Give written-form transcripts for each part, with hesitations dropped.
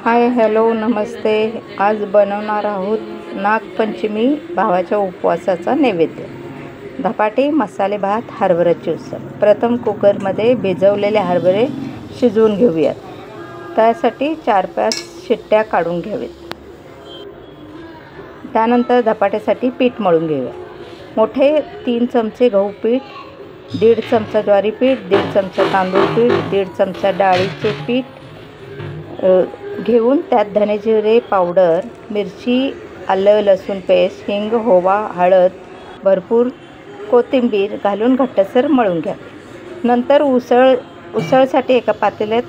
Hi hello नमस्ते। आज बनवणार आहोत नागपंचमी भावाच्या उपवासाचा नैवेद्य। धपाटे, मसाले भात, हरभऱ्याची उसळ। प्रथम कुकरमध्ये भिजवलेले हरभरे शिजवून घेऊयात। त्यासाठी 4-5 शिट्ट्या काढून घ्यावेत। त्यानंतर धपाट्यासाठी पीठ मळून घेऊया। मोठे 3 चमचे गहू पीठ, 1.5 चमचा ज्वारी पीठ, 1.5 चमचा तांदूळ पीठ, 1.5 चमचा डाळीचे पीठ घेऊन त्यात धने जिरे पावडर, मिरची, आलं लसूण पेस्ट, हिंग, ओवा, हळद, भरपूर कोथिंबीर घालून घट्टसर मळून घ्यावे। नंतर उसळसाठी एका पातेल्यात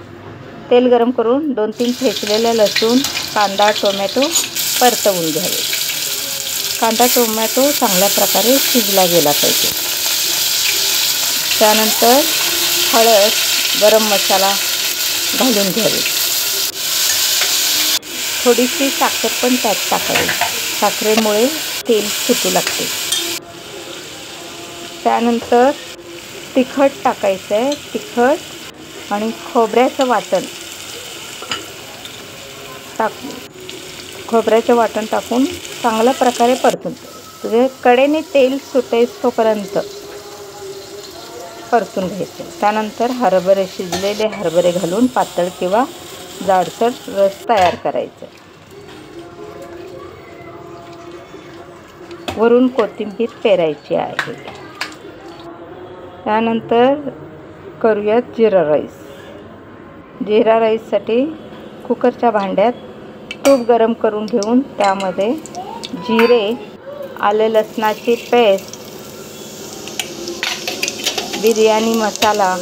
तेल गरम करून 2-3 ठेचलेला लसूण, कांदा, टोमॅटो परतवून घ्यावे। कांदा टोमॅटो चांगल्या प्रकारे शिजला गेला पाहिजे। त्यानंतर हळद, गरम मसाला घालून घ्यावे। थोडीशी साखर पण त्यात टाकावी। साखरेमुळे तेल सुटू लागते। त्यानंतर तिखट टाकायचं आहे। तिखट आणि खोबऱ्याचं वाटण टाकून चांगल्या प्रकारे परतून म्हणजे कडेने तेल सुटेपर्यंत परतून घ्यायचे। त्यानंतर हरभरे शिजलेले हरभरे घालून पातळ किंवा जाडसर रस तयार करायचा। वरून कोथिंबीर पेरायची आहे। त्यानंतर करूयात जिरा राईस। जिरा राईससाठी कुकरच्या भांड्यात तूप गरम करून घेऊन त्यामध्ये जिरे, आले लसणाची पेस्ट, बिर्याणी मसाला,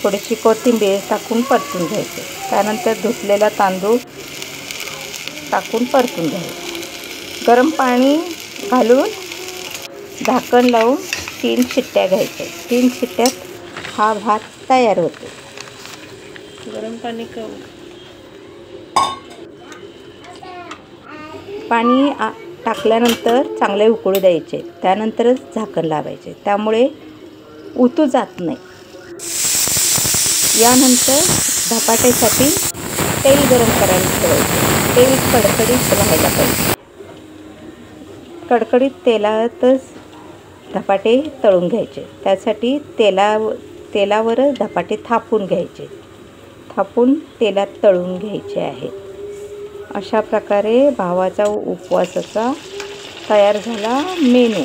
थोडीशी कोथिंबीर टाकून परतून घ्यायचे। त्यानंतर धुतलेला तांदूळ टाकून परतून घ्यायचे। गरम पाणी घालून झाकण लावून 3 शिट्ट्या घ्यायच्या। 3 शिट्ट्यात हा भात तयार होतो। पाणी टाकल्यानंतर चांगले उकळू द्यायचे। त्यानंतरच झाकण लावायचे, त्यामुळे उतू जात नाही। यानंतर धपाट्यासाठी तेल गरम करायला ठेवायचे। तेल कडकडीत राहायला पाहिजे। कडकडीत तेलातच धपाटे तळून घ्यायचे। त्यासाठी तेलावरच धपाटे थापून घ्यायचे। थापून तेलात तळून घ्यायचे आहेत। अशा प्रकारे भावाचा उपवासाचा तयार झाला मेनू।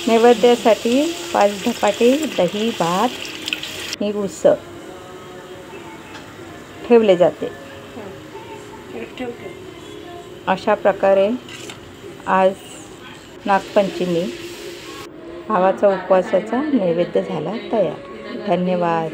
नैवेद्यासाठी 5 धपाटे, दही, भात ही उसळ ठेवले जाते। अशा प्रकारे आज नागपंचमी भावाचा उपवासाचा नैवेद्य झाला तयार। धन्यवाद।